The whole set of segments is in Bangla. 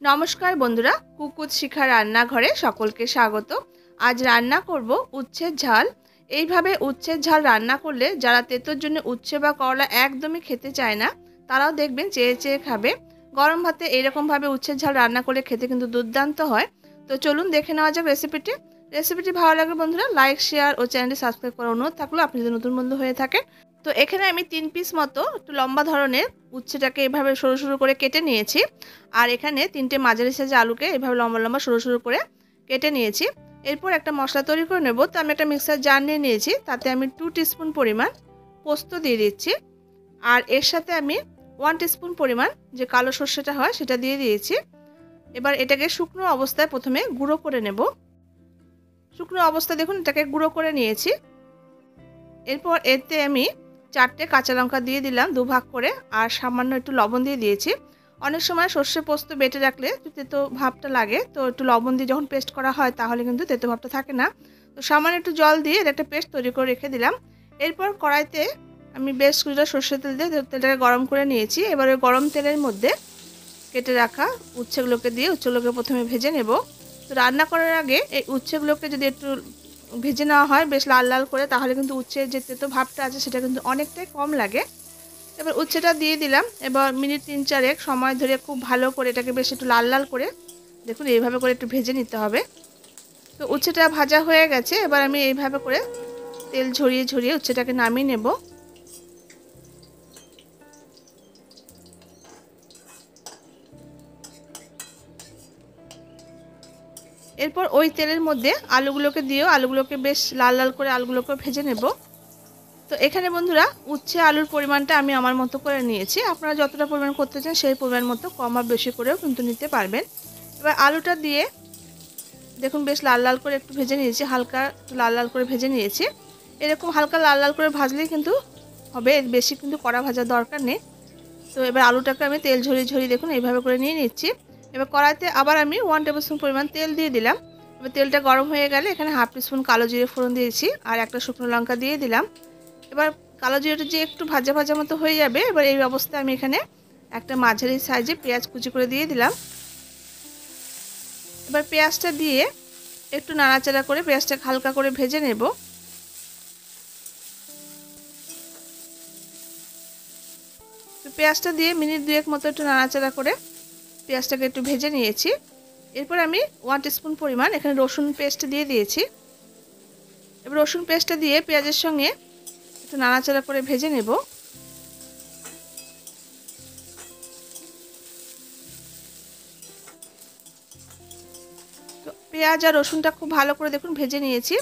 নমস্কার বন্ধুরা, কুকুত শিখা রান্নাঘরে সকলকে স্বাগত। আজ রান্না করব উচ্ছের ঝাল। এইভাবে উচ্ছের ঝাল রান্না করলে যারা তেতোর জন্য উচ্ছে বা করলা একদমই খেতে চায় না, তারাও দেখবেন চেয়ে চেয়ে খাবে। গরম ভাতে এইরকমভাবে উচ্ছের ঝাল রান্না করলে খেতে কিন্তু দুর্দান্ত হয়। তো চলুন দেখে নেওয়া যাক রেসিপিটি ভালো লাগলে বন্ধুরা লাইক, শেয়ার ও চ্যানেলটি সাবস্ক্রাইব করার অনুরোধ থাকলো। আপনি যদি নতুন বন্ধু হয়ে থাকেন, তো এখানে আমি 3 পিস মতো একটু লম্বা ধরনের উচ্ছেটাকে এভাবে সরু সরু করে কেটে নিয়েছি। আর এখানে 3টে মাঝারি সাইজের আলুকে এভাবে লম্বা লম্বা সরু সরু করে কেটে নিয়েছি। এরপর একটা মশলা তৈরি করে নেব। তো আমি একটা মিক্সার জার নিয়ে নিয়েছি, তাতে আমি 2 টিস্পুন পরিমাণ পোস্ত দিয়ে দিচ্ছি। আর এর সাথে আমি 1 টিস্পুন পরিমাণ যে কালো সর্ষেটা হয় সেটা দিয়ে দিয়েছি। এবার এটাকে শুকনো অবস্থায় প্রথমে গুঁড়ো করে নেব। শুকনো অবস্থায় দেখুন এটাকে গুঁড়ো করে নিয়েছি। এরপর এতে আমি 4টে কাঁচা লঙ্কা দিয়ে দিলাম 2 ভাগ করে, আর সামান্য একটু লবণ দিয়ে দিয়েছি। অনেক সময় সর্ষে পোস্ত বেটে রাখলে তেতো ভাবটা লাগে, তো একটু লবণ দিয়ে যখন পেস্ট করা হয় তাহলে কিন্তু তেতো ভাবটা থাকে না। তো সামান্য একটু জল দিয়ে এর একটা পেস্ট তৈরি করে রেখে দিলাম। এরপর কড়াইতে আমি বেশ কিছুটা সর্ষের তেল দিয়ে তেলটাকে গরম করে নিয়েছি। এবার ওই গরম তেলের মধ্যে কেটে রাখা উচ্ছেগুলোকে দিয়ে উচ্ছেগুলোকে প্রথমে ভেজে নেব। তো রান্না করার আগে এই উচ্ছেগুলোকে যদি একটু ভেজে নেওয়া হয় বেশ লাল লাল করে, তাহলে কিন্তু উচ্ছের যে তেতো ভাবটা আছে সেটা কিন্তু অনেকটাই কম লাগে। এবার উচ্ছেটা দিয়ে দিলাম। এবার মিনিট 3-4 সময় ধরে খুব ভালো করে এটাকে বেশ একটু লাল লাল করে দেখুন এইভাবে করে একটু ভেজে নিতে হবে। তো উচ্ছেটা ভাজা হয়ে গেছে। এবার আমি এইভাবে করে তেল ঝরিয়ে ঝরিয়ে উচ্ছেটাকে নামিয়ে নেব। এরপর ওই তেলের মধ্যে আলুগুলোকে দিয়েও আলুগুলোকে বেশ লাল লাল করে আলুগুলোকে ভেজে নেব। তো এখানে বন্ধুরা উচ্ছে আলুর পরিমাণটা আমি আমার মতো করে নিয়েছি। আপনারা যতটা পরিমাণ করতে চান সেই পরিমাণ মতো কম বা বেশি করেও কিন্তু নিতে পারবেন। এবার আলুটা দিয়ে দেখুন বেশ লাল লাল করে একটু ভেজে নিয়েছি, হালকা একটু লাল লাল করে ভেজে নিয়েছি। এরকম হালকা লাল লাল করে ভাজলেই কিন্তু হবে, বেশি কিন্তু কড়া ভাজার দরকার নেই। তো এবার আলুটাকে আমি তেল ঝরিয়ে ঝরিয়ে দেখুন এইভাবে করে নিয়ে নিচ্ছি। এবার কড়াইতে আবার আমি 1 টেবিলস্পুন পরিমাণ তেল দিয়ে দিলাম। এবার তেলটা গরম হয়ে গেলে এখানে 1/2 টিস্পুন কালো জিরে ফোড়ন দিয়েছি, আর একটা শুকনো লঙ্কা দিয়ে দিলাম। এবার কালো জিরাটা যে একটু ভাজা ভাজা মতো হয়ে যাবে, এবার এই অবস্থায় আমি এখানে একটা মাঝারি সাইজে পেঁয়াজ কুচি করে দিয়ে দিলাম। এবার পেঁয়াজটা দিয়ে একটু নাড়াচাড়া করে পেঁয়াজটাকে হালকা করে ভেজে নেব। তো পেঁয়াজটা দিয়ে মিনিট 2 মতো একটু নাড়াচাড়া করে পেঁয়াজটাকে একটু ভেজে নিয়েছি। এরপর আমি 1 টিস্পুন পরিমাণ এখানে রসুন পেস্ট দিয়ে দিয়েছি। এবার রসুন পেস্টটা দিয়ে পেঁয়াজের সঙ্গে একটু নাড়াচাড়া করে ভেজে নেব। তো পেঁয়াজ আর রসুনটা খুব ভালো করে দেখুন ভেজে নিয়েছি।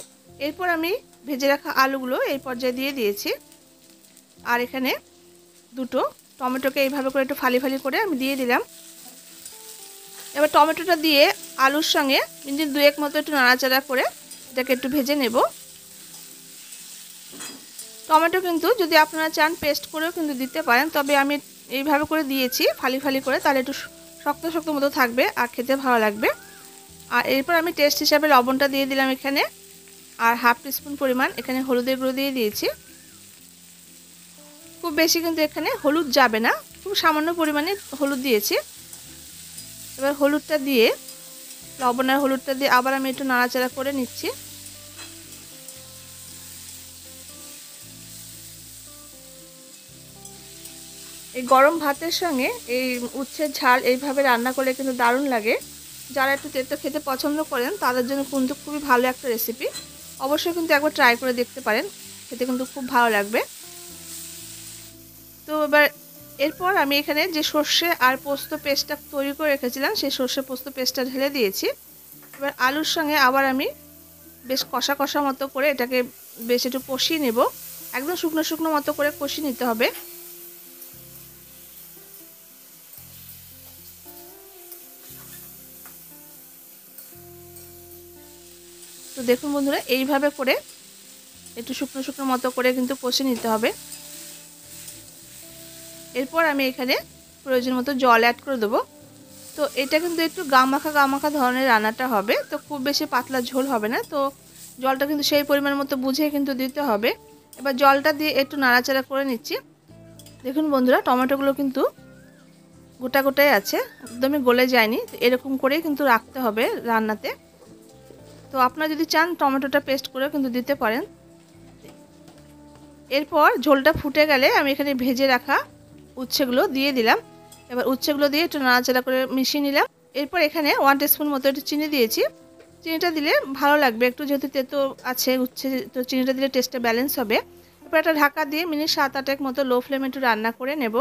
এরপর আমি ভেজে রাখা আলুগুলো এই পর্যায়ে দিয়ে দিয়েছি। আর এখানে 2টো টমেটোকে এইভাবে করে একটু ফালি ফালি করে আমি দিয়ে দিলাম। এবার টমেটোটা দিয়ে আলুর সঙ্গে মিনিট 2 মতো একটু নাড়াচাড়া করে এটাকে একটু ভেজে নেব। টমেটো কিন্তু যদি আপনারা চান পেস্ট করেও কিন্তু দিতে পারেন, তবে আমি এইভাবে করে দিয়েছি ফালি ফালি করে, তাহলে একটু শক্ত শক্ত মতো থাকবে আর খেতে ভালো লাগবে। আর এরপর আমি টেস্ট হিসাবে লবণটা দিয়ে দিলাম এখানে, আর 1/2 টিস্পুন পরিমাণ এখানে হলুদের গুঁড়ো দিয়ে দিয়েছি। খুব বেশি কিন্তু এখানে হলুদ যাবে না, খুব সামান্য পরিমাণে হলুদ দিয়েছি। এবার হলুদটা দিয়ে লবণ আর হলুদটা দিয়ে আবার আমি একটু নাড়াচাড়া করে নিচ্ছি। এই গরম ভাতের সঙ্গে এই উচ্ছের ঝাল এইভাবে রান্না করলে কিন্তু দারুণ লাগে। যারা একটু তেতো খেতে পছন্দ করেন তাদের জন্য কিন্তু খুবই ভালো একটা রেসিপি। অবশ্যই কিন্তু একবার ট্রাই করে দেখতে পারেন, খেতে কিন্তু খুব ভালো লাগবে। তো এরপর আমি এখানে যে সর্ষে আর পোস্ত পেস্টটা তৈরি করে রেখেছিলাম সেই সর্ষে পোস্ত পেস্টটা ঢেলে দিয়েছি। এবার আলুর সঙ্গে আবার আমি বেশ কষা কষা মতো করে এটাকে বেশ একটু কষিয়ে নেব। একদম শুকনো শুকনো মতো করে কষিয়ে নিতে হবে। তো দেখুন বন্ধুরা এইভাবে করে একটু শুকনো শুকনো মতো করে কিন্তু কষিয়ে নিতে হবে। এরপর আমি এখানে প্রয়োজন মতো জল অ্যাড করে দেবো। তো এটা কিন্তু একটু গামাখা ধরনের রান্নাটা হবে, তো খুব বেশি পাতলা ঝোল হবে না। তো জলটা কিন্তু সেই পরিমাণ মতো বুঝে কিন্তু দিতে হবে। এবার জলটা দিয়ে একটু নাড়াচাড়া করে নিচ্ছি। দেখুন বন্ধুরা টমেটোগুলো কিন্তু গোটা গোটাই আছে, একদমই গলে যায়নি। তো এরকম করেই কিন্তু রাখতে হবে রান্নাতে। তো আপনারা যদি চান টমেটোটা পেস্ট করে কিন্তু দিতে পারেন। এরপর ঝোলটা ফুটে গেলে আমি এখানে ভেজে রাখা উচ্ছেগুলো দিয়ে দিলাম। এবার উচ্ছেগুলো দিয়ে একটু নাড়াচাড়া করে মিশিয়ে নিলাম। এরপর এখানে 1 টিস্পুন মতো একটু চিনি দিয়েছি। চিনিটা দিলে ভালো লাগবে একটু, যেহেতু তেতো আছে উচ্ছে, তো চিনিটা দিলে টেস্টটা ব্যালেন্স হবে। এরপর একটা ঢাকা দিয়ে মিনিট 7-8 মতো লো ফ্লেমে একটু রান্না করে নেব।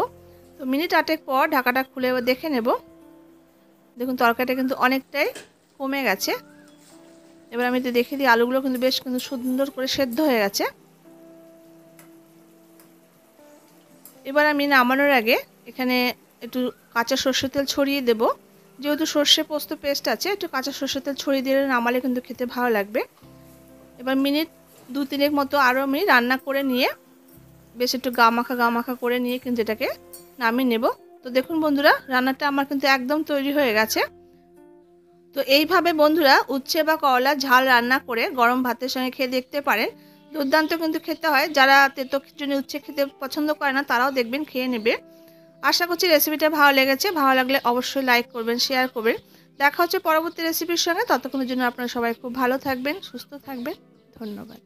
তো মিনিট 8 পর ঢাকাটা খুলে এবার দেখে নেব। দেখুন তরকারিটা কিন্তু অনেকটাই কমে গেছে। এবার আমি একটু দেখে দিই, আলুগুলো কিন্তু বেশ কিন্তু সুন্দর করে সেদ্ধ হয়ে গেছে। এবার আমি নামানোর আগে এখানে একটু কাঁচা সর্ষের তেল ছড়িয়ে দেব। যেহেতু সর্ষে পোস্ত পেস্ট আছে, একটু কাঁচা সর্ষের তেল ছড়িয়ে দিলে নামালে কিন্তু খেতে ভালো লাগবে। এবার মিনিট 2-3 মতো আরও আমি রান্না করে নিয়ে বেশ একটু গামাখা করে নিয়ে কিন্তু এটাকে নামিয়ে নেব। তো দেখুন বন্ধুরা, রান্নাটা আমার কিন্তু একদম তৈরি হয়ে গেছে। তো এইভাবে বন্ধুরা উচ্ছে বা করলার ঝাল রান্না করে গরম ভাতের সঙ্গে খেয়ে দেখতে পারেন। দুর্দান্ত কিন্তু খেতে হয়। যারা তেতো খিচুড়ি উচ্ছে খেতে পছন্দ করে না তারাও দেখবেন খেয়ে নেবে। আশা করছি রেসিপিটা ভালো লেগেছে। ভালো লাগলে অবশ্যই লাইক করবেন, শেয়ার করবেন। দেখা হচ্ছে পরবর্তী রেসিপির সঙ্গে। ততক্ষণের জন্য আপনারা সবাই খুব ভালো থাকবেন, সুস্থ থাকবেন। ধন্যবাদ।